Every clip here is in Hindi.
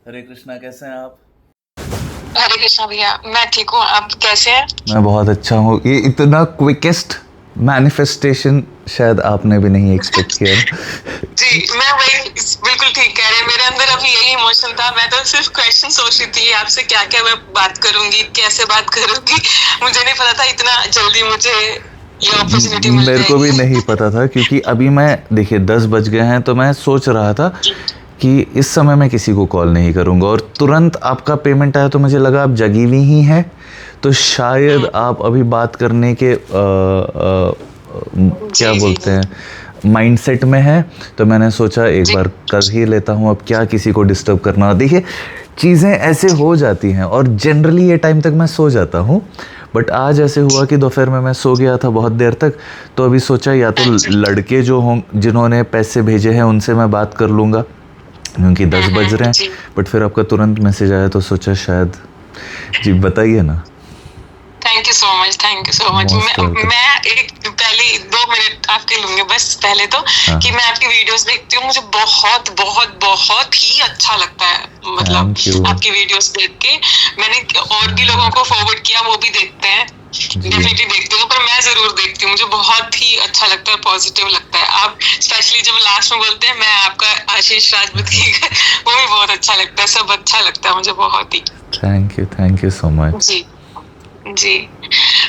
हरे कृष्णा, कैसे हैं आप? हरे कृष्णा भैया, मैं ठीक हूँ। आप कैसे हैं? मैं बहुत अच्छा हूँ। ये इतना क्विकेस्ट मैनिफेस्टेशन शायद आपने भी नहीं एक्सपेक्ट किया ना। जी, मैं वही बिल्कुल ठीक कह रहे हैं। मेरे अंदर अभी यही इमोशन था। मैं तो सिर्फ क्वेश्चन सोच रही थी आपसे, क्या क्या मैं बात करूंगी, कैसे बात करूंगी। मुझे नहीं पता था इतना जल्दी मुझे ये अपॉर्चुनिटी मिल मेरे को भी जाएगी। नहीं पता था, क्योंकि अभी मैं देखिए 10 बज गए हैं, तो मैं सोच रहा था कि इस समय मैं किसी को कॉल नहीं करूंगा, और तुरंत आपका पेमेंट आया तो मुझे लगा आप जगी हुई ही हैं, तो शायद आप अभी बात करने के क्या जी जी बोलते जी हैं माइंडसेट में है। तो मैंने सोचा एक जी बार कर ही लेता हूँ, अब क्या किसी को डिस्टर्ब करना। देखिए चीज़ें ऐसे हो जाती हैं, और जनरली ये टाइम तक मैं सो जाता हूँ, बट आज ऐसे हुआ कि दोपहर में मैं सो गया था बहुत देर तक। तो अभी सोचा या तो लड़के जो हों जिन्होंने पैसे भेजे हैं उनसे मैं बात कर लूँगा, क्योंकि 10 बज रहे हैं। जी। बट फिर आपका तुरंत मैसेज आया तो सोचा शायद। जी बताइए ना। Thank you so much, thank you so much. Most welcome. मैं एक पहले 2 मिनट आपके लूंगी बस पहले तो, हाँ, कि मैं आपकी वीडियोस देखती हूँ। मुझे बहुत बहुत बहुत ही अच्छा लगता है, मतलब थैंक यू। आपकी वीडियोस देख के। मैंने और भी लोगों को फॉरवर्ड किया, वो भी देखते हैं, जी डेफिनेटली देखते हो, पर मैं जरूर देखती हूँ। मुझे बहुत ही अच्छा लगता है, पॉजिटिव लगता है। आप स्पेशली जब लास्ट में बोलते हैं मैं आपका आशीष राजपूत की वो भी बहुत अच्छा लगता है। सब अच्छा लगता है मुझे बहुत ही। Thank you so much. जी जी।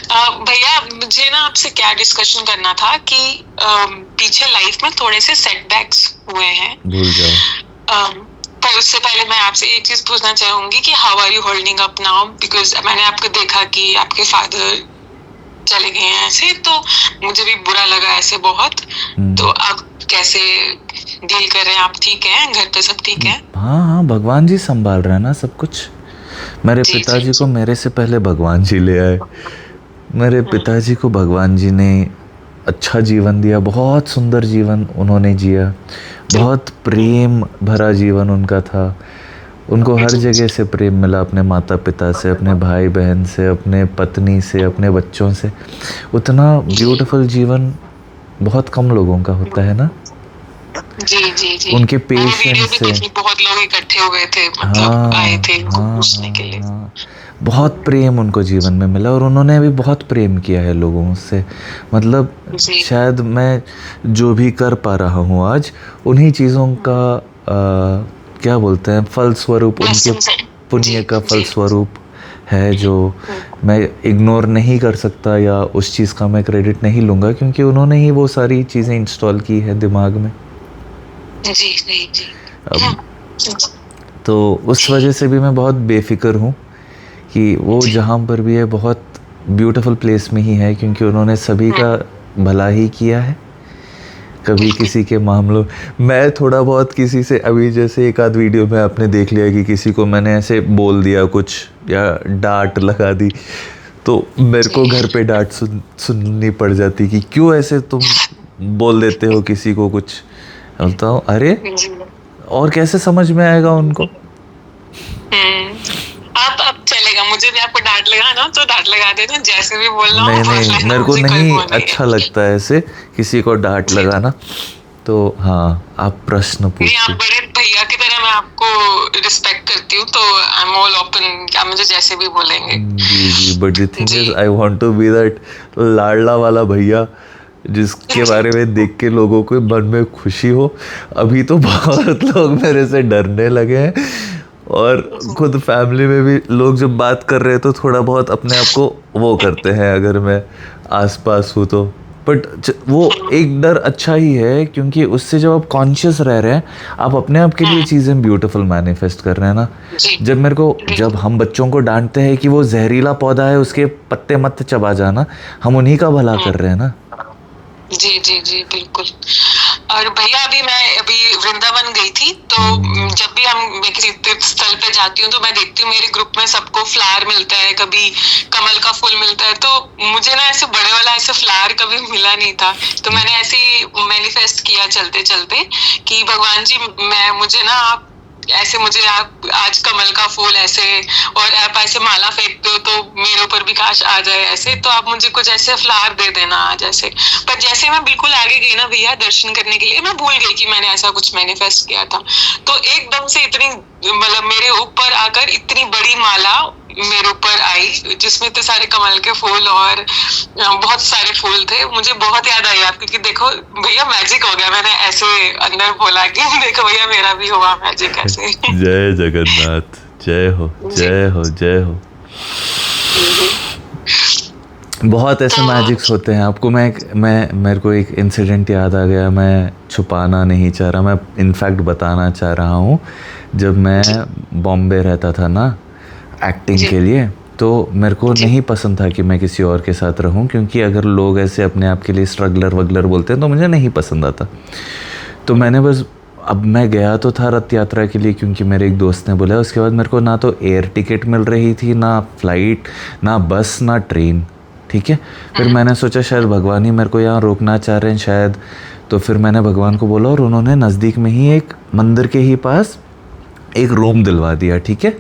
भैया, मुझे ना आपसे क्या डिस्कशन करना था कि पीछे लाइफ में थोड़े से सेटबैक्स हुए हैं। भूल जाओ। पर उससे पहले मैं आपसे एक चीज पूछना चाहूंगी कि how are you holding up now, because मैंने आपको देखा कि आपके फादर चले गए हैं ऐसे, तो मुझे भी बुरा लगा ऐसे बहुत। तो आप कैसे डील कर रहे हैं? आप ठीक हैं? घर पे सब ठीक है? हाँ हाँ, भगवान जी संभाल रहे हैं ना सब कुछ। मेरे जी जी पिताजी को जी। मेरे से पहले भगवान जी ले आए। मेरे पिताजी को भगवान जी ने अच्छा जीवन दिया, बहुत सुंदर जीवन उन्होंने जिया, बहुत प्रेम भरा जीवन उनका था। उनको हर जगह से प्रेम मिला, अपने माता पिता से, अपने भाई बहन से, अपने पत्नी से, अपने बच्चों से। उतना ब्यूटीफुल जीवन बहुत कम लोगों का होता है ना। जी जी जी। उनके मैंने वीडियो पेशेंस भी से। देखी, बहुत लोग इकट्ठे हो गए थे, मतलब आए हाँ थे उनको हाँ पूछने के हाँ लिए। हाँ, बहुत प्रेम उनको जीवन में मिला, और उन्होंने भी बहुत प्रेम किया है लोगों से। मतलब जी शायद मैं जो भी कर पा रहा हूँ आज, उन्हीं चीज़ों का क्या बोलते हैं फल स्वरूप, उनके ब्लेसिंग्स है। जी पुण्य का फल जी। स्वरूप है, जो मैं इग्नोर नहीं कर सकता, या उस चीज़ का मैं क्रेडिट नहीं लूँगा, क्योंकि उन्होंने ही वो सारी चीज़ें इंस्टॉल की है दिमाग में। जी जी जी। अब तो उस वजह से भी मैं बहुत बेफिक्र हूँ कि वो जहाँ पर भी है बहुत ब्यूटीफुल प्लेस में ही है, क्योंकि उन्होंने सभी का भला ही किया है। कभी किसी के मामलों, मैं थोड़ा बहुत किसी से, अभी जैसे एक आध वीडियो में आपने देख लिया कि किसी को मैंने ऐसे बोल दिया कुछ, या डांट लगा दी, तो मेरे को घर पे डांट सुननी पड़ जाती कि क्यों ऐसे तुम बोल देते हो किसी को कुछ। बोलता हूँ अरे, और कैसे समझ में आएगा उनको। आप चलेगा, मुझे भी आपको डांट लगाना हो तो डांट लगा देना, जैसे भी बोलना हो नहीं बोल नहीं, लेना, मेरे को मुझे कोई नहीं वो नहीं अच्छा है। लगता है ऐसे किसी को डांट जी। लगाना। तो हाँ, आप प्रश्न नहीं, आप पूछिए। बड़े भैया की तरह, मैं आपको रिस्पेक्ट करती हूँ, तो आई एम ऑल ओपन, क्या मुझे जैसे भी बोलेंगे। जी जी, बट द थिंग जी is I want to be that लाडला वाला भैया, जिसके जी बारे में देख के लोगों को मन में खुशी हो। अभी तो बहुत लोग मेरे से डरने लगे हैं, और खुद फैमिली में भी लोग जब बात कर रहे हैं तो थोड़ा बहुत अपने आप को वो करते हैं, अगर मैं आसपास हूँ तो। बट वो एक डर अच्छा ही है, क्योंकि उससे जब आप कॉन्शियस रह रहे हैं, आप अपने आप के लिए चीज़ें ब्यूटीफुल मैनिफेस्ट कर रहे हैं ना। जी जब मेरे को, जब बिल्कुल। हम बच्चों को डांटते हैं कि वो जहरीला पौधा है, उसके पत्ते मत चबा जाना, हम उन्हीं का भला कर रहे हैं ना। जी जी जी बिल्कुल। और भैया, अभी वृंदावन गई थी, तो जब भी मैं किसी तीर्थ स्थल पे जाती हूँ तो मैं देखती हूँ मेरे ग्रुप में सबको फ्लावर मिलता है, कभी कमल का फूल मिलता है। तो मुझे ना ऐसे बड़े वाला ऐसे फ्लावर कभी मिला नहीं था, तो मैंने ऐसे ही मैनिफेस्ट किया चलते चलते कि भगवान जी, मुझे ना आप ऐसे मुझे आप आज कमल का फूल ऐसे और आप ऐसे माला फेंकते हो तो मेरे ऊपर भी काश आ जाए ऐसे, तो आप मुझे कुछ ऐसे फ्लावर दे देना आज ऐसे। पर जैसे मैं बिल्कुल आगे गई ना भैया दर्शन करने के लिए, मैं भूल गई कि मैंने ऐसा कुछ मैनिफेस्ट किया था। तो एकदम से इतनी मतलब मेरे ऊपर आकर इतनी बड़ी माला मेरे ऊपर आई जिसमें इतने सारे कमल के फूल और बहुत सारे फूल थे। मुझे बहुत याद आई आपकी कि देखो भैया मैजिक हो गया। मैंने ऐसे अंदर बोला कि देखो भैया मेरा भी हुआ मैजिक ऐसे। जय जगन्नाथ, जय हो जय हो जय हो। बहुत ऐसे मैजिक्स होते हैं। आपको मैं मेरे को एक इंसिडेंट याद आ गया, मैं छुपाना नहीं चाह रहा, मैं इनफैक्ट बताना चाह रहा हूँ। जब मैं बॉम्बे रहता था ना एक्टिंग के लिए, तो मेरे को नहीं पसंद था कि मैं किसी और के साथ रहूं, क्योंकि अगर लोग ऐसे अपने आप के लिए स्ट्रगलर वगलर बोलते हैं तो मुझे नहीं पसंद आता। तो मैंने बस, अब मैं गया तो था रथ यात्रा के लिए क्योंकि मेरे एक दोस्त ने बोला। उसके बाद मेरे को ना तो एयर टिकट मिल रही थी, ना फ्लाइट, ना बस, ना ट्रेन। ठीक है, फिर मैंने सोचा शायद भगवान ही मेरे को यहाँ रोकना चाह रहे हैं शायद। तो फिर मैंने भगवान को बोला और उन्होंने नज़दीक में ही एक मंदिर के ही पास एक रूम दिलवा दिया। ठीक है,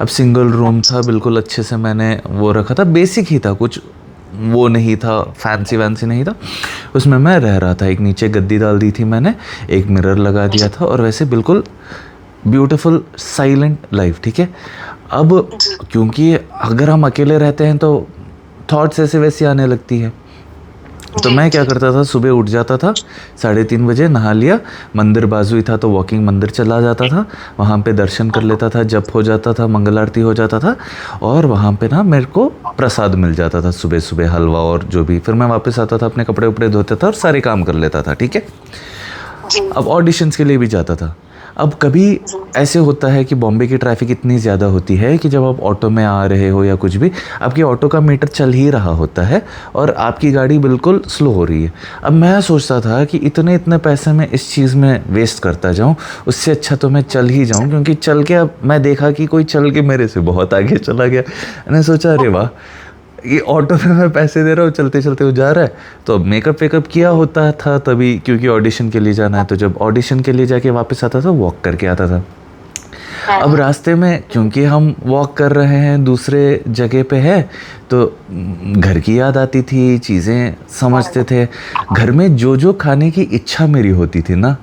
अब सिंगल रूम था, बिल्कुल अच्छे से मैंने वो रखा था, बेसिक ही था, कुछ वो नहीं था, फैंसी वैंसी नहीं था। उसमें मैं रह रहा था, एक नीचे गद्दी डाल दी थी मैंने, एक मिरर लगा दिया था और वैसे बिल्कुल ब्यूटीफुल साइलेंट लाइफ। ठीक है, अब क्योंकि अगर हम अकेले रहते हैं तो थॉट्स ऐसे वैसे आने लगती है। तो मैं क्या करता था, सुबह उठ जाता था 3:30 बजे, नहा लिया, मंदिर बाजू ही था तो वॉकिंग मंदिर चला जाता था, वहाँ पे दर्शन कर लेता था, जप हो जाता था, मंगल आरती हो जाता था और वहाँ पे ना मेरे को प्रसाद मिल जाता था सुबह सुबह, हलवा और जो भी। फिर मैं वापस आता था, अपने कपड़े उपड़े धोता था और सारे काम कर लेता था। ठीक है, अब ऑडिशंस के लिए भी जाता था। अब कभी ऐसे होता है कि बॉम्बे की ट्रैफिक इतनी ज़्यादा होती है कि जब आप ऑटो में आ रहे हो या कुछ भी, आपके ऑटो का मीटर चल ही रहा होता है और आपकी गाड़ी बिल्कुल स्लो हो रही है। अब मैं सोचता था कि इतने पैसे मैं इस चीज़ में वेस्ट करता जाऊं, उससे अच्छा तो मैं चल ही जाऊं, क्योंकि चल के अब मैं देखा कि कोई चल के मेरे से बहुत आगे चला गया। मैंने सोचा अरे वाह, ये ऑटो में मैं पैसे दे रहा हूँ, चलते चलते वो जा रहा है। तो अब मेकअप वेकअप किया होता था तभी, क्योंकि ऑडिशन के लिए जाना है। तो जब ऑडिशन के लिए जाके वापस आता था, वॉक करके आता था। अब रास्ते में क्योंकि हम वॉक कर रहे हैं, दूसरे जगह पे है, तो घर की याद आती थी, चीज़ें समझते थे। घर में जो जो खाने की इच्छा मेरी होती थी ना,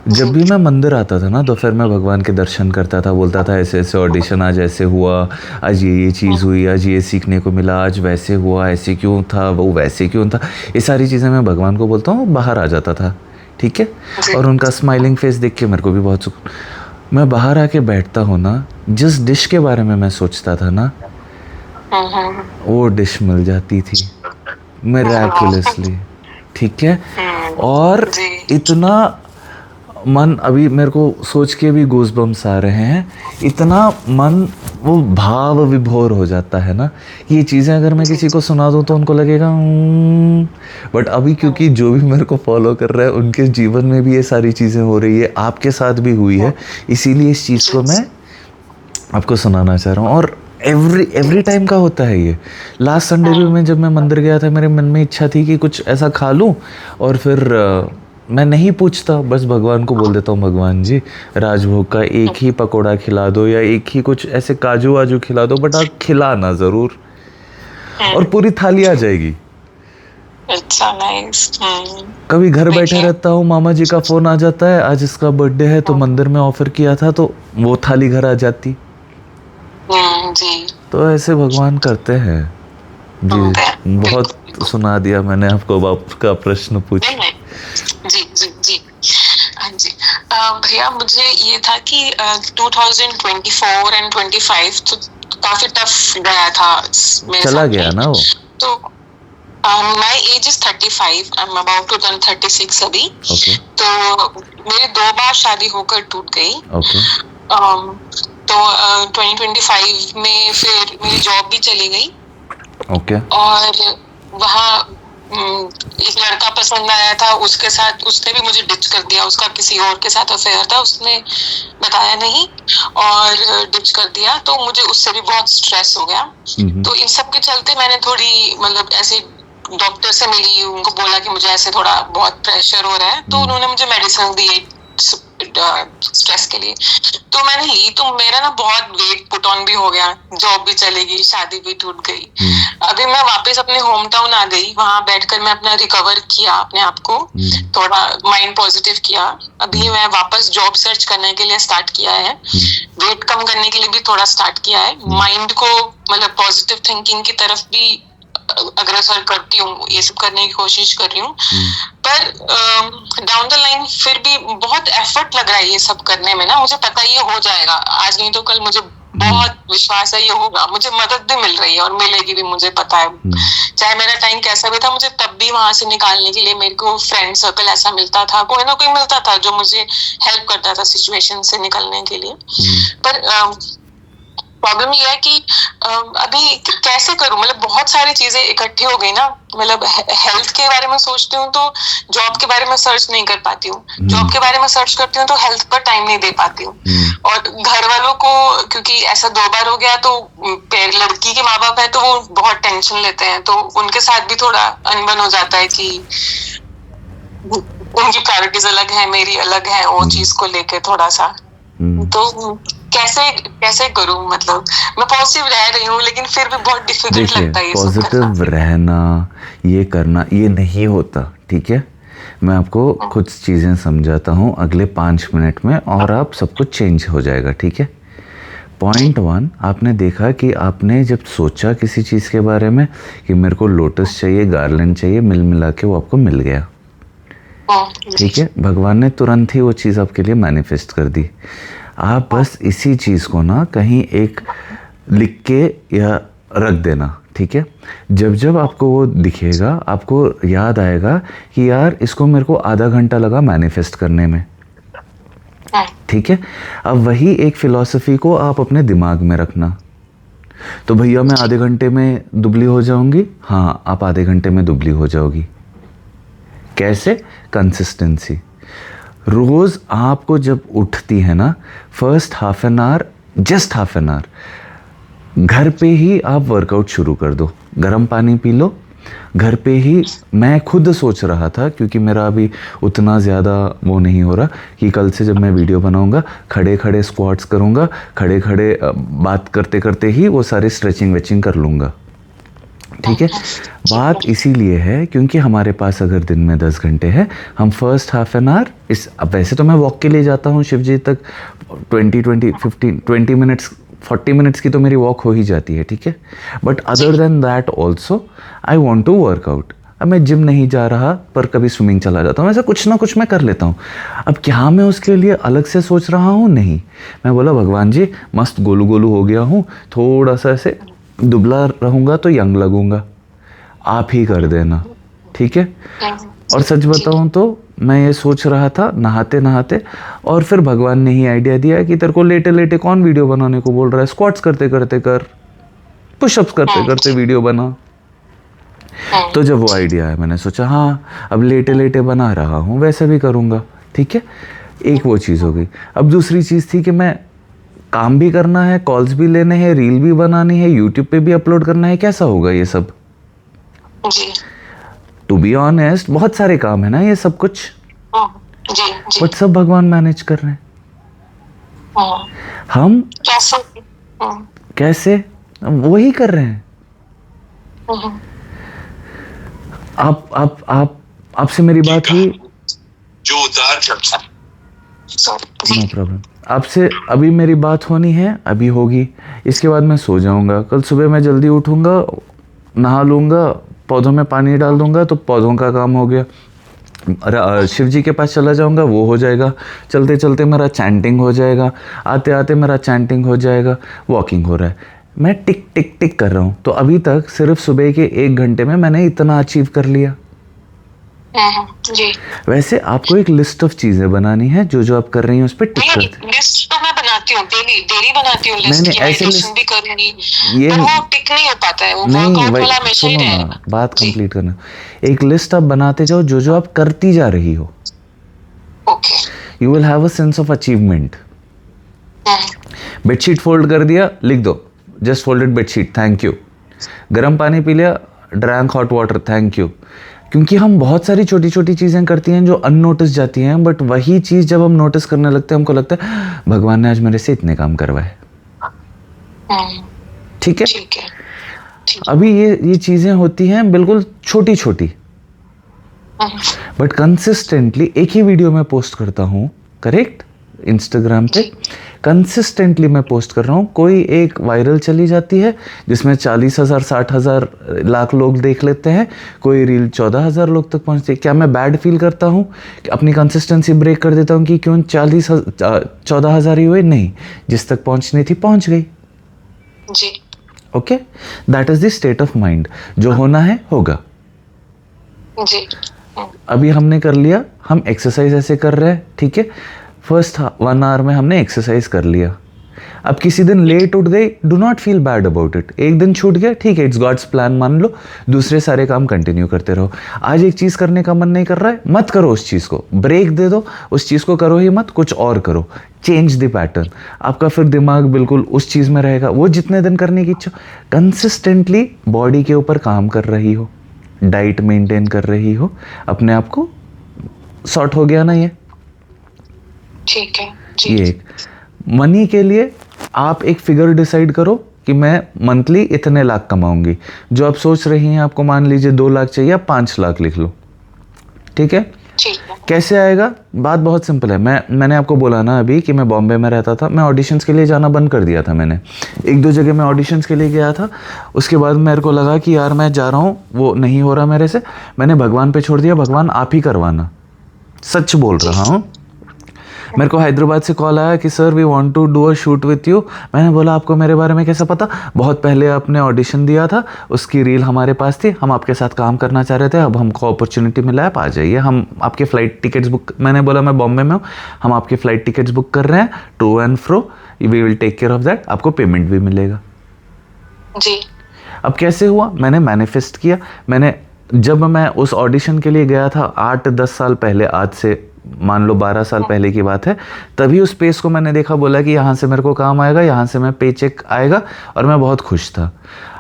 जब भी मैं मंदिर आता था ना तो फिर मैं भगवान के दर्शन करता था, बोलता था ऐसे ऐसे ऑडिशन आज ऐसे हुआ, आज ये चीज़ हुई, आज ये सीखने को मिला, आज वैसे हुआ, ऐसे क्यों था, वो वैसे क्यों था। ये सारी चीज़ें मैं भगवान को बोलता हूँ, बाहर आ जाता था। ठीक है, और उनका स्माइलिंग फेस देख के मेरे को भी बहुत सुकून। मैं बाहर आके बैठता हूँ ना, जिस डिश के बारे में मैं सोचता था ना, वो डिश मिल जाती थी मिरेकुलसली। ठीक है, और इतना मन, अभी मेरे को सोच के भी गूज़बम्स आ रहे हैं, इतना मन वो भाव विभोर हो जाता है ना कि ये चीज़ें अगर मैं किसी को सुना दूँ तो उनको लगेगा बट अभी क्योंकि जो भी मेरे को फॉलो कर रहा है उनके जीवन में भी ये सारी चीज़ें हो रही है, आपके साथ भी हुई है, इसीलिए इस चीज़ को मैं आपको सुनाना चाह रहा हूँ। और एवरी टाइम का होता है ये। लास्ट संडे भी मैं जब मैं मंदिर गया था, मेरे मन में इच्छा थी कि कुछ ऐसा खा लूँ और फिर मैं नहीं पूछता, बस भगवान को बोल देता हूँ, भगवान जी राजभोग का एक ही पकोड़ा खिला दो या एक ही कुछ ऐसे काजू वाजू खिला दो, बट आप खिलाना ज़रूर, और पूरी थाली आ जाएगी। अच्छा, नाइस। कभी घर बैठे रहता हूँ, मामा जी का फ़ोन आ जाता है, आज इसका बर्थडे है तो मंदिर में ऑफर किया था, तो वो थाली घर आ जाती। जी, तो ऐसे भगवान करते हैं जी। बहुत सुना दिया मैंने आपको, आपका प्रश्न पूछ। जी जी जी, हाँ जी। भैया मुझे ये था कि 2024 एंड 25 तो काफी टफ गया था मेरे चला साथ गया में। ना वो। तो my age is 35, I am about to turn 36 अभी। Okay. तो मेरी 2 बार शादी होकर टूट गई। Okay. तो 2025 में फिर मेरी जॉब भी चली गई। Okay. और वहाँ एक लड़का पसंद आया था, उसके साथ उसने भी मुझे डिच कर दिया, उसका किसी और के साथ अफेयर था, उसने बताया नहीं और डिच कर दिया। तो मुझे उससे भी बहुत स्ट्रेस हो गया। तो इन सब के चलते मैंने थोड़ी मतलब ऐसे डॉक्टर से मिली, उनको बोला कि मुझे ऐसे थोड़ा बहुत प्रेशर हो रहा है, तो उन्होंने मुझे मेडिसिन दी स्ट्रेस के लिए। तो मैंने ली, तो मेरा ना बहुत वेट पुट ऑन भी हो गया, जॉब भी चली गई, शादी भी टूट गई। अभी मैं वापस अपने होम टाउन आ गई, वहां बैठकर मैं अपना रिकवर किया अपने आप को, थोड़ा माइंड पॉजिटिव किया। अभी मैं वापस जॉब सर्च करने के लिए स्टार्ट किया है, वेट कम करने के लिए भी थोड़ा स्टार्ट किया है, माइंड को मतलब पॉजिटिव थिंकिंग की तरफ भी अग्रसर करती हूँ, ये सब करने की कोशिश कर रही हूँ। पर डाउन द लाइन फिर भी बहुत एफर्ट लग रहा है ये सब करने में ना। मुझे पता है ये हो जाएगा, आज नहीं तो कल, मुझे बहुत विश्वास है ये होगा। मुझे मदद भी मिल रही है और मिलेगी भी, मुझे पता है। चाहे मेरा टाइम कैसा भी था, मुझे तब भी वहां से निकालने के लिए मेरे को फ्रेंड सर्कल ऐसा मिलता था, कोई ना कोई मिलता था जो मुझे हेल्प करता था सिचुएशन से निकलने के लिए। पर प्रॉब्लम ये है कि अभी कैसे करूं, मतलब बहुत सारी चीजें इकट्ठी हो गई ना। मतलब हेल्थ के बारे में सोचती हूँ तो जॉब के बारे में सर्च नहीं कर पाती हूँ, जॉब के बारे में सर्च करती हूँ तो हेल्थ पर टाइम नहीं दे पाती हूँ। और घर वालों को, क्योंकि ऐसा 2 बार हो गया, तो लड़की के माँ बाप है तो वो बहुत टेंशन लेते हैं, तो उनके साथ भी थोड़ा अनबन हो जाता है कि उनकी प्रायोरिटीज अलग है, मेरी अलग है, वो चीज को लेके थोड़ा सा। तो कैसे करूं, मतलब मैं पॉजिटिव रह रही हूँ लेकिन फिर भी बहुत डिफिकल्ट लगता है ये सब करना। पॉजिटिव रहना, ये करना, ये नहीं होता, ठीक है। मैं आपको कुछ चीज़ें समझाता हूँ अगले 5 मिनट में और आप सब कुछ चेंज हो जाएगा, ठीक है। पॉइंट 1, आपने देखा कि आपने जब सोचा किसी चीज़ के बारे में कि मेरे को लोटस चाहिए, गार्लैंड चाहिए, मिल मिला के वो आपको मिल गया, ठीक है। भगवान ने तुरंत ही वो चीज़ आपके लिए मैनिफेस्ट कर दी। आप बस इसी चीज़ को ना कहीं एक लिख के या रख देना, ठीक है। जब जब आपको वो दिखेगा, आपको याद आएगा कि यार इसको मेरे को आधा घंटा लगा मैनिफेस्ट करने में, ठीक है। अब वही एक फिलॉसफी को आप अपने दिमाग में रखना। तो भैया मैं आधे घंटे में दुबली हो जाऊंगी, हाँ आप आधे घंटे में दुबली हो जाओगी। कैसे? कंसिस्टेंसी। रोज़ आपको जब उठती है ना, first half an hour, just half an hour घर पे ही आप वर्कआउट शुरू कर दो। गर्म पानी पी लो घर पे ही। मैं खुद सोच रहा था, क्योंकि मेरा अभी उतना ज़्यादा वो नहीं हो रहा, कि कल से जब मैं वीडियो बनाऊंगा खड़े खड़े स्क्वाट्स करूंगा, खड़े खड़े बात करते करते ही वो सारी स्ट्रेचिंग वेचिंग कर लूँगा, ठीक है। बात इसीलिए है क्योंकि हमारे पास अगर दिन में 10 घंटे है, हम फर्स्ट हाफ एन आवर अब वैसे तो मैं वॉक के लिए जाता हूँ शिवजी तक, 20 मिनट्स 40 मिनट्स की तो मेरी वॉक हो ही जाती है, ठीक है। But other than that also I want to work out. अब मैं जिम नहीं जा रहा पर कभी स्विमिंग चला जाता हूँ, ऐसा कुछ ना कुछ मैं कर लेता हूँ। अब क्या मैं उसके लिए अलग से सोच रहा हूँ? नहीं। मैं बोला भगवान जी मस्त गोलू गोलू हो गया हूँ, थोड़ा सा ऐसे दुबला रहूँगा तो यंग लगूंगा, आप ही कर देना, ठीक है। और सच बताऊँ तो मैं ये सोच रहा था नहाते नहाते, और फिर भगवान ने ही आइडिया दिया कि तेरे को लेटे लेटे कौन वीडियो बनाने को बोल रहा है, स्क्वाट्स करते करते कर, पुशअप्स करते करते वीडियो बना। तो जब वो आइडिया है मैंने सोचा हाँ अब लेटे लेटे बना रहा हूँ, वैसे भी करूँगा, ठीक है। एक वो चीज़ हो गई। अब दूसरी चीज़ थी कि मैं काम भी करना है, कॉल्स भी लेने हैं, रील भी बनानी है, यूट्यूब पे भी अपलोड करना है, कैसा होगा ये सब? जी। टू बी ऑनेस्ट बहुत सारे काम है ना ये सब कुछ, जी, जी। बट सब भगवान मैनेज कर रहे हैं। हम कैसे वही कर रहे हैं। आपसे मेरी बात हुई, जो उतार नो प्रॉब्लम। आपसे अभी मेरी बात होनी है, अभी होगी, इसके बाद मैं सो जाऊंगा। कल सुबह मैं जल्दी उठूंगा, नहा लूंगा, पौधों में पानी डाल दूंगा, तो पौधों का काम हो गया। शिव जी के पास चला जाऊंगा, वो हो जाएगा। चलते चलते मेरा चैंटिंग हो जाएगा, आते आते मेरा चैंटिंग हो जाएगा, वॉकिंग हो रहा है। मैं टिक टिक टिक कर रहा हूँ। तो अभी तक सिर्फ सुबह के 1 घंटे में मैंने इतना अचीव कर लिया। जी। वैसे आपको एक लिस्ट ऑफ चीजें बनानी है, जो जो आप कर रही हैं उस पर टिक करते। लिस्ट तो मैं बनाती हूँ, डेली बनाती हूँ लिस्ट, नहीं ऐसे लिस्ट भी करूंगी, ये पर वो टिक नहीं हो पाता है, वो नहीं, वर्कआउट वाला हमेशा ही रहेगा। बात कंप्लीट करना। एक लिस्ट आप बनाते जाओ जो जो आप करती जा रही हो। Okay. You will have a sense of achievement. Bedsheet fold कर दिया, लिख दो just folded bedsheet, thank you. गर्म पानी पी लिया, drank hot water, thank you. क्योंकि हम बहुत सारी छोटी छोटी चीज़ें करती हैं जो अननोटिस जाती हैं, बट वही चीज़ जब हम नोटिस करने लगते हैं हमको लगता है भगवान ने आज मेरे से इतने काम करवाए। ठीक है, ठीक है। अभी ये चीज़ें होती हैं बिल्कुल छोटी छोटी, बट कंसिस्टेंटली एक ही वीडियो में पोस्ट करता हूँ, करेक्ट, इंस्टाग्राम पे कंसिस्टेंटली मैं पोस्ट कर रहा हूँ। कोई एक वायरल चली जाती है जिसमें 40,000 60,000 लाख लोग देख लेते हैं, कोई रील 14,000 लोग तक पहुँचती है। क्या मैं बैड फील करता हूँ कि अपनी कंसिस्टेंसी ब्रेक कर देता हूँ कि क्यों 14,000 ही हुए? नहीं, जिस तक पहुँचनी थी पहुँच गई। जी। Okay, that is the state of mind. जो होना है होगा। जी। अभी हमने कर लिया, हम एक्सरसाइज ऐसे कर रहे हैं, ठीक है, फर्स्ट 1 आवर में हमने एक्सरसाइज कर लिया। अब किसी दिन लेट उठ गई, do not feel bad about it. एक दिन छूट गया, ठीक है, इट्स गॉड्स प्लान मान लो, दूसरे सारे काम कंटिन्यू करते रहो। आज एक चीज़ करने का मन नहीं कर रहा है, मत करो उस चीज़ को, ब्रेक दे दो, उस चीज़ को करो ही मत, कुछ और करो, चेंज द पैटर्न। आपका फिर दिमाग बिल्कुल उस चीज़ में रहेगा, वो जितने दिन करने की इच्छा। कंसिस्टेंटली बॉडी के ऊपर काम कर रही हो, डाइट मेंटेन कर रही हो, अपने आप को सॉर्ट हो गया ना ये। ठीक है। ये एक मनी के लिए आप एक फिगर डिसाइड करो कि मैं मंथली इतने लाख कमाऊंगी। जो आप सोच रही हैं, आपको मान लीजिए 2 लाख चाहिए, आप 5 लाख लिख लो, ठीक है। कैसे आएगा? बात बहुत सिंपल है। मैंने आपको बोला ना अभी कि मैं बॉम्बे में रहता था, मैं ऑडिशंस के लिए जाना बंद कर दिया था। मैंने 1-2 जगह मैं ऑडिशंस के लिए गया था, उसके बाद मेरे को लगा कि यार मैं जा रहा हूँ, वो नहीं हो रहा मेरे से, मैंने भगवान पे छोड़ दिया, भगवान आप ही करवाना। सच बोल रहा हूँ। मेरे को हैदराबाद से कॉल आया कि sir we want to do a shoot with you. मैंने बोला आपको मेरे बारे में कैसा पता? बहुत पहले आपने ऑडिशन दिया था, उसकी रील हमारे पास थी, हम आपके साथ काम करना चाह रहे थे, अब हमको अपॉर्चुनिटी मिला है, आप आ जाइए, हम आपके फ़्लाइट टिकट्स बुक। मैंने बोला मैं बॉम्बे में हूँ, हम आपके फ़्लाइट टिकट्स बुक कर रहे हैं, to and fro, we will take care of that, आपको पेमेंट भी मिलेगा। जी। अब कैसे हुआ? मैंने मैनिफेस्ट किया। जब मैं उस ऑडिशन के लिए गया था 8-10 साल पहले, आज से मान लो 12 साल पहले की बात है, तभी उस पेज को मैंने देखा, बोला कि यहाँ से मेरे को काम आएगा, यहाँ से मैं पे चेक आएगा, और मैं बहुत खुश था।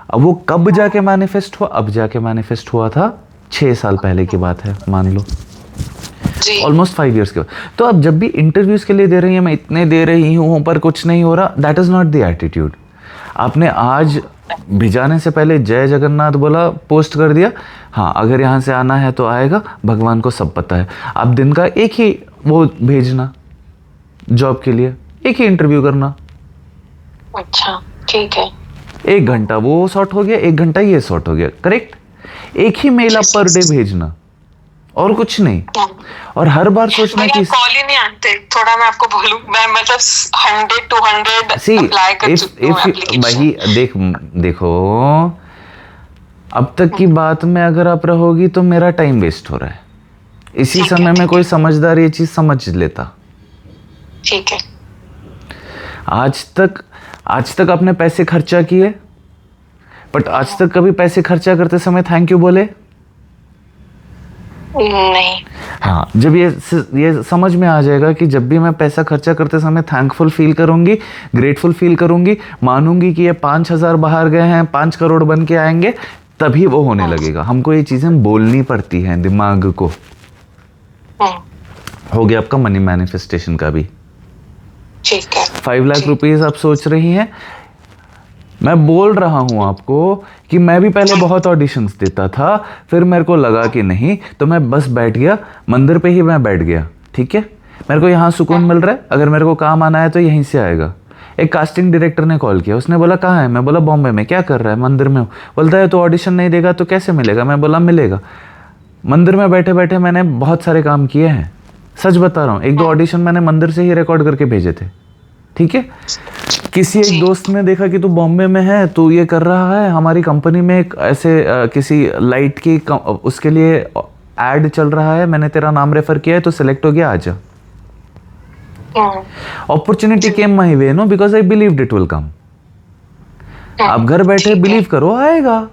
अब वो कब जाके मैनिफेस्ट हुआ? अब जाके मैनिफेस्ट हुआ था, 6 साल पहले की बात है, मान लो ऑलमोस्ट 5 इयर्स के बाद। तो अब जब भी इंटरव्यूज के लिए दे रही है, मैं इतने दे रही हूँ पर कुछ नहीं हो रहा, that is not the attitude. आपने आज भिजाने से पहले जय जगन्नाथ बोला, पोस्ट कर दिया, हाँ अगर यहाँ से आना है तो आएगा, भगवान को सब पता है। आप दिन का एक ही वो भेजना जॉब के लिए, एक ही इंटरव्यू करना। अच्छा, ठीक है। 1 घंटा वो सॉर्ट हो गया, 1 घंटा ये सॉर्ट हो गया, करेक्ट। एक ही मेल आप पर डे भेजना, और कुछ नहीं। और हर बार सोचना कि कॉल ही नहीं आते। थोड़ा मैं आपको बोलूं, मैं मतलब 100-200 अप्लाई कर चुकी हूं एप्लीकेशन। वही देखो, अब तक की बात में अगर आप रहोगी तो मेरा टाइम वेस्ट हो रहा है। इसी समय में कोई समझदार ये चीज समझ लेता। ठीक है। आज तक आपने पैसे खर्चा किए, बट आज तक कभी पैसे खर्चा करते समय थैंक यू बोले? नहीं। हाँ, जब ये समझ में आ जाएगा कि जब भी मैं पैसा खर्चा करते समय थैंकफुल फील करूंगी, ग्रेटफुल फील करूंगी, मानूंगी कि ये 5,000 बाहर गए हैं, 5 करोड़ बन के आएंगे, तभी वो होने लगेगा। हमको ये चीजें बोलनी पड़ती हैं दिमाग को। हो गया आपका मनी मैनिफेस्टेशन का भी। ठीक है। 5 लाख रुपीस आप सोच रही हैं। मैं बोल रहा हूं आपको कि मैं भी पहले बहुत ऑडिशंस देता था, फिर मेरे को लगा कि नहीं, तो मैं बस बैठ गया, मंदिर पे ही मैं बैठ गया, ठीक है। मेरे को यहाँ सुकून मिल रहा है, अगर मेरे को काम आना है तो यहीं से आएगा। एक कास्टिंग डायरेक्टर ने कॉल किया, उसने बोला कहाँ है? मैं बोला बॉम्बे में। क्या कर रहा है? मंदिर में हूँ। बोलता है तो ऑडिशन नहीं देगा तो कैसे मिलेगा? मैं बोला मिलेगा। मंदिर में बैठे बैठे मैंने बहुत सारे काम किए हैं, सच बता रहा हूँ। 1-2 ऑडिशन मैंने मंदिर से ही रिकॉर्ड करके भेजे थे, ठीक है। किसी एक दोस्त ने देखा कि तू बॉम्बे में है, तू ये कर रहा है, हमारी कंपनी में एक ऐसे किसी लाइट की उसके लिए एड चल रहा है, मैंने तेरा नाम रेफर किया है, तो सिलेक्ट हो गया, आजा। Opportunity came my way, no, because I believed it will come. आप घर बैठे बिलीव करो, आएगा।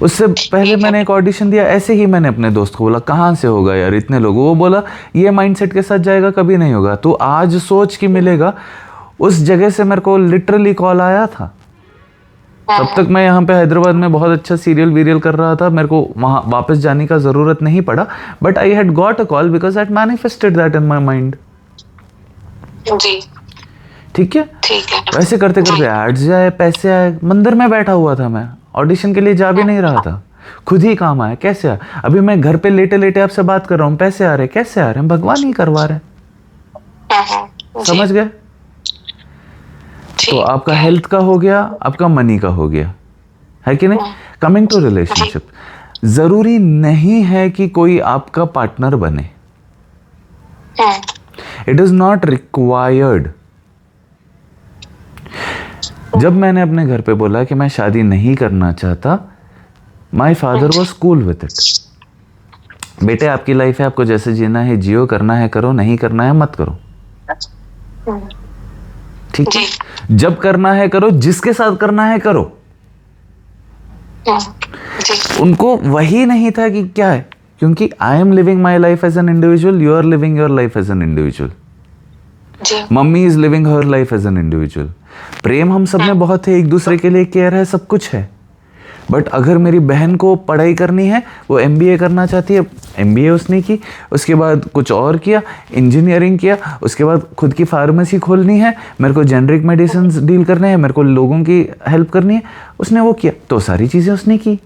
उससे पहले मैंने एक ऑडिशन दिया, ऐसे ही मैंने अपने दोस्त को बोला कहाँ से होगा यार इतने लोग, वो बोला ये माइंडसेट के साथ जाएगा कभी नहीं होगा, तो आज सोच कि मिलेगा। उस जगह से मेरे को लिटरली कॉल आया था, तब तक मैं यहाँ पे हैदराबाद में बहुत अच्छा सीरियल वीरियल कर रहा था, मेरे को वहाँ वापस जाने का ज़रूरत नहीं पड़ा, but I had got a call because I manifested that in my mind. जी ठीक है, ठीक है। वैसे करते करते एड्स आए, पैसे आए, मंदिर में बैठा हुआ था मैं, ऑडिशन के लिए जा भी नहीं रहा था, खुद ही काम आया। कैसे आया? अभी मैं घर पे लेटे लेटे आपसे बात कर रहा हूँ, पैसे आ रहे, कैसे आ रहे हैं? भगवान ही करवा रहे हैं। समझ गए? तो आपका हेल्थ का हो गया, आपका मनी का हो गया, है कि नहीं? कमिंग टू रिलेशनशिप, जरूरी नहीं है कि कोई आपका पार्टनर बने, इट इज नॉट रिक्वायर्ड। जब मैंने अपने घर पे बोला कि मैं शादी नहीं करना चाहता, my father was cool with it. बेटे आपकी लाइफ है, आपको जैसे जीना है जियो, करना है करो, नहीं करना है मत करो, ठीक है? जब करना है करो, जिसके साथ करना है करो। उनको वही नहीं था कि क्या है, क्योंकि I am living my life as an individual, you are living your life as an individual, mummy is living her life as an individual. प्रेम हम सब में बहुत है, एक दूसरे के लिए केयर है, सब कुछ है, बट अगर मेरी बहन को पढ़ाई करनी है, वो एमबीए करना चाहती है, एमबीए उसने की, उसके बाद कुछ और किया, इंजीनियरिंग किया, उसके बाद खुद की फार्मेसी खोलनी है, मेरे को जेनरिक मेडिसिन डील करने हैं, मेरे को लोगों की हेल्प करनी है, उसने वो किया। तो सारी चीज़ें उसने की।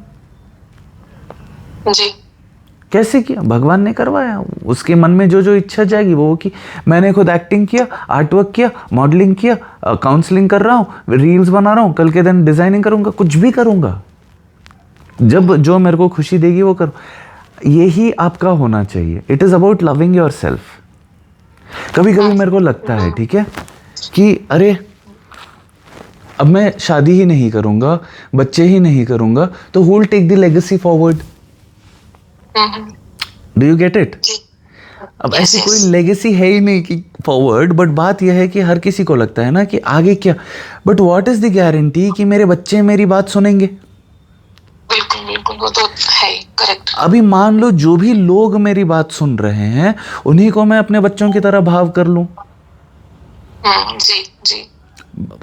जी। कैसे किया? भगवान ने करवाया, उसके मन में जो जो इच्छा जाएगी वो की। मैंने खुद एक्टिंग किया, आर्ट वर्क किया, मॉडलिंग किया, काउंसलिंग कर रहा हूँ, रील्स बना रहा हूँ, कल के दिन डिजाइनिंग करूँगा, कुछ भी करूँगा, जब जो मेरे को खुशी देगी वो करो। यही आपका होना चाहिए। It is about loving your self. कभी कभी मेरे को लगता है, ठीक है, कि अरे अब मैं शादी ही नहीं करूँगा, बच्चे ही नहीं करूँगा, तो who will take the legacy forward? Do you get it? अब ऐसी कोई लेगेसी है ही नहीं कि फॉरवर्ड, बट बात यह है कि हर किसी को लगता है ना कि आगे क्या, but what is the guarantee कि मेरे बच्चे मेरी बात सुनेंगे? बिल्कुल बिल्कुल, वो तो है, करेक्ट। अभी मान लो जो भी लोग मेरी बात सुन रहे हैं, उन्हीं को मैं अपने बच्चों की तरह भाव कर लूं। जी जी।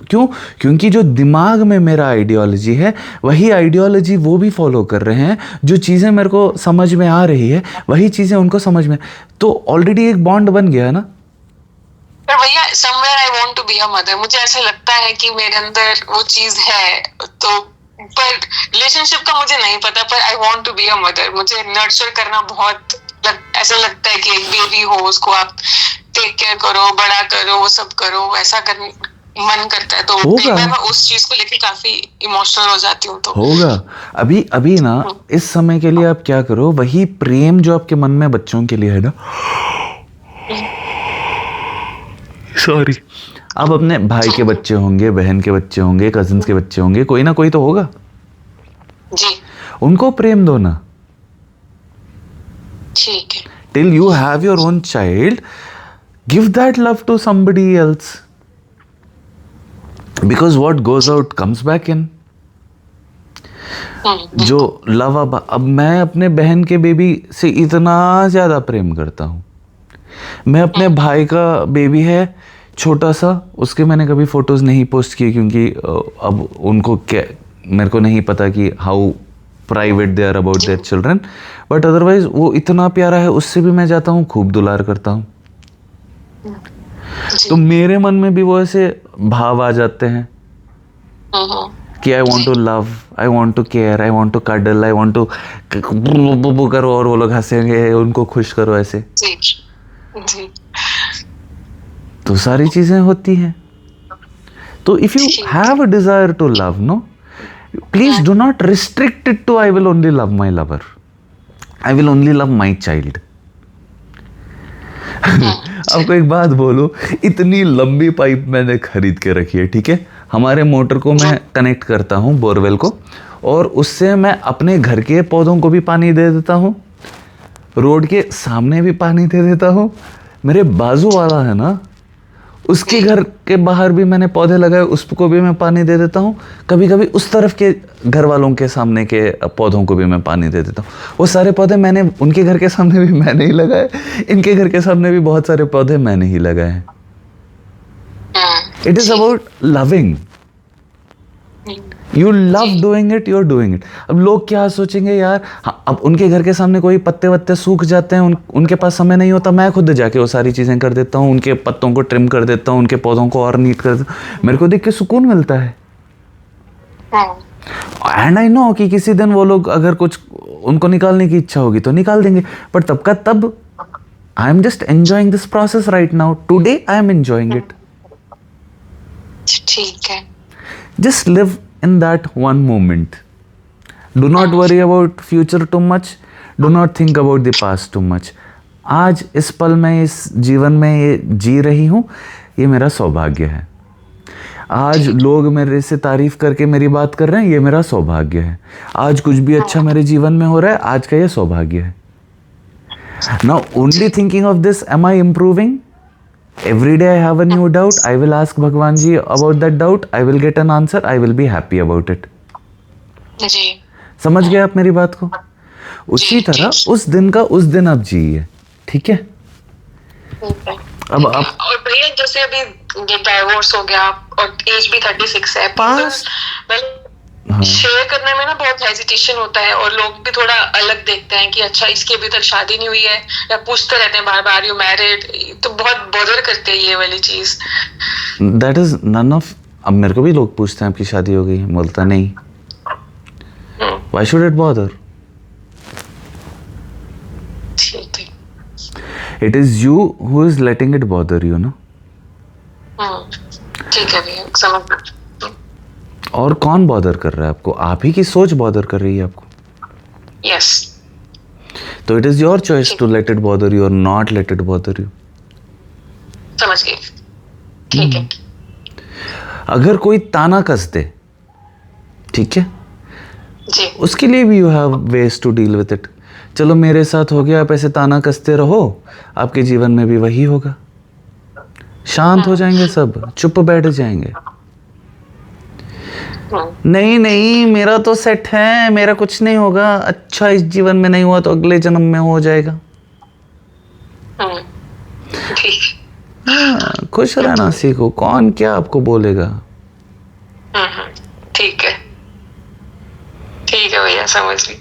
क्यों? क्योंकि जो दिमाग में मेरा आइडियोलॉजी है, वही आइडियोलॉजी वो भी फॉलो कर रहे हैं। जो चीज़ें मेरे को समझ में आ रही है, वही चीज़ें उनको समझ में, तो ऑलरेडी एक बॉन्ड बन गया है ना। पर भैया, somewhere I want to be a mother, मुझे ऐसा लगता है कि मेरे अंदर वो चीज़ है, तो पर रिलेशनशिप का मुझे नहीं पता, पर I want to be a mother. मुझे नर्चर करना बहुत ऐसा लगता है कि एक बेबी हो, उसको आप टेक केयर करो, बड़ा करो, वो सब करो, ऐसा कर मन करता है। तो होगा, मैं उस चीज को लेकर काफी इमोशनल हो जाती हूँ। तो होगा। अभी अभी ना इस समय के लिए आप क्या करो, वही प्रेम जो आपके मन में बच्चों के लिए है ना, सॉरी, आप अपने भाई के बच्चे होंगे, बहन के बच्चे होंगे, कजिन्स के बच्चे होंगे, कोई ना कोई तो होगा जी, उनको प्रेम दो ना। ठीक है। Till you have your own child, give that love to somebody else, because what goes out comes back in. जो लव, अब मैं अपने बहन के बेबी से इतना ज्यादा प्रेम करता हूं। मैं अपने भाई का बेबी है छोटा सा, उसके मैंने कभी फोटोज नहीं पोस्ट किए, क्योंकि अब उनको क्या, मेरे को नहीं पता कि how private they are about their children, but otherwise वो इतना प्यारा है, उससे भी मैं जाता हूँ, खूब दुलार करता हूँ। तो मेरे मन में भी वो ऐसे भाव आ जाते हैं कि I want to love, I want to care, I want to cuddle, I want to करो, और वो लोग हंसेंगे, उनको खुश करो, ऐसे। जी। तो सारी चीजें होती हैं। तो if you have a desire to love, no, please do not restrict it to I will only love my lover, I will only love my child. आपको एक बात बोलो, इतनी लंबी पाइप मैंने खरीद के रखी है, ठीक है, हमारे मोटर को मैं कनेक्ट करता हूँ बोरवेल को, और उससे मैं अपने घर के पौधों को भी पानी दे देता हूँ, रोड के सामने भी पानी दे देता हूँ, मेरे बाजू वाला है ना, उसके घर के बाहर भी मैंने पौधे लगाए, उसको भी मैं पानी दे देता हूँ। कभी कभी उस तरफ के घर वालों के सामने के पौधों को भी मैं पानी दे देता हूँ। वो सारे पौधे मैंने, उनके घर के सामने भी मैंने ही लगाए, इनके घर के सामने भी बहुत सारे पौधे मैंने ही लगाए हैं। It is about loving, you love doing it, you are doing it. अब लोग क्या सोचेंगे यार, हाँ, अब उनके घर के सामने कोई पत्ते वत्ते सूख जाते हैं, उनके पास समय नहीं होता, मैं खुद जाके वो सारी चीज़ें कर देता हूँ, उनके पत्तों को ट्रिम कर देता हूँ, उनके पौधों को और नीट कर देता हूँ, मेरे को देख के सुकून मिलता है। एंड आई नो कि किसी दिन वो लोग अगर कुछ उनको निकालने की इच्छा होगी तो निकाल देंगे, बट तब का तब I am just enjoying this process right now, today I am enjoying it. ठीक है। Just live in that one moment. Do not worry about future too much. Do not think about the past too much. आज इस पल में, इस जीवन में ये जी रही हूँ, ये मेरा सौभाग्य है। आज लोग मेरे से तारीफ करके मेरी बात कर रहे हैं, ये मेरा सौभाग्य है। आज कुछ भी अच्छा मेरे जीवन में हो रहा है, आज का ये सौभाग्य है। Now only thinking of this, am I improving? Every day I have a new doubt. I will ask Bhagwan ji about that doubt. I will get an answer. I will be happy about it. जी। समझ गए आप मेरी बात को? उसी तरह उस दिन का उस दिन आप जिए, ठीक है? अब आप और भैया जैसे अभी ये डाइवोर्स हो गया और एज भी 36 है, Past- शेयर करने में ना बहुत हेजिटेशन होता है, और लोग भी थोड़ा अलग देखते हैं कि अच्छा इसकी अभी तक शादी नहीं हुई है, या पूछते रहते हैं बार बार यू मैरिड, तो बहुत बॉदर करते हैं ये वाली चीज। दैट इज नन ऑफ, अब मेरे को भी लोग पूछते हैं आपकी शादी हो गई, बोलता नहीं। Why should it bother? ठीक है। It is you who is letting it bother you ना। ठीक है भैया, समझ गई। और कौन बॉदर कर रहा है आपको? आप ही की सोच बॉदर कर रही है आपको। यस। तो it is your choice to let it bother you और not let it bother you. समझ गई। ठीक है। अगर कोई ताना कस दे, ठीक है, जी। उसके लिए भी you have ways to deal with it. चलो मेरे साथ हो गया, आप ऐसे ताना कसते रहो, आपके जीवन में भी वही होगा। शांत हो जाएंगे सब, चुप बैठ जाएंगे। नहीं नहीं, मेरा तो सेट है, मेरा कुछ नहीं होगा, अच्छा इस जीवन में नहीं हुआ तो अगले जन्म में हो जाएगा। ठीक। खुश रहना सीखो, कौन क्या आपको बोलेगा। ठीक है। ठीक है भैया, समझ ली।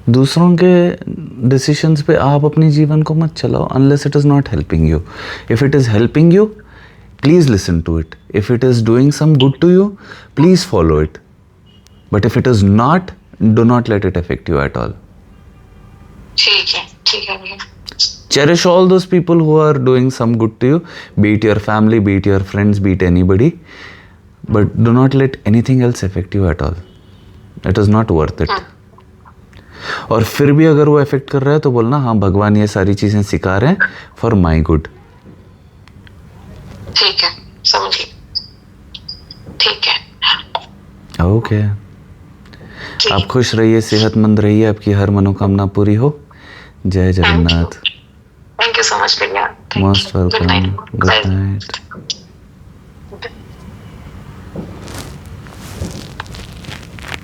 दूसरों के डिसीजंस पे आप अपने जीवन को मत चलाओ unless it is not helping you. If it is helping you, please listen to it. If it is doing some good to you, please follow it. But if it is not, do not let it affect you at all. ठीक है भैया। Cherish all those people who are doing some good to you, be it your family, be it your friends, be it anybody. But do not let anything else affect you at all. It is not worth it. और फिर भी अगर वो अफेक्ट कर रहा है तो बोलना हाँ भगवान ये सारी चीजें सिखा रहे हैं फॉर माई गुड। ठीक है, समझ गई। ठीक है। ओके। आप खुश रहिए, सेहतमंद रहिए, आपकी हर मनोकामना पूरी हो। जय Jagannath. Thank you so much भैया। Most welcome. Good night.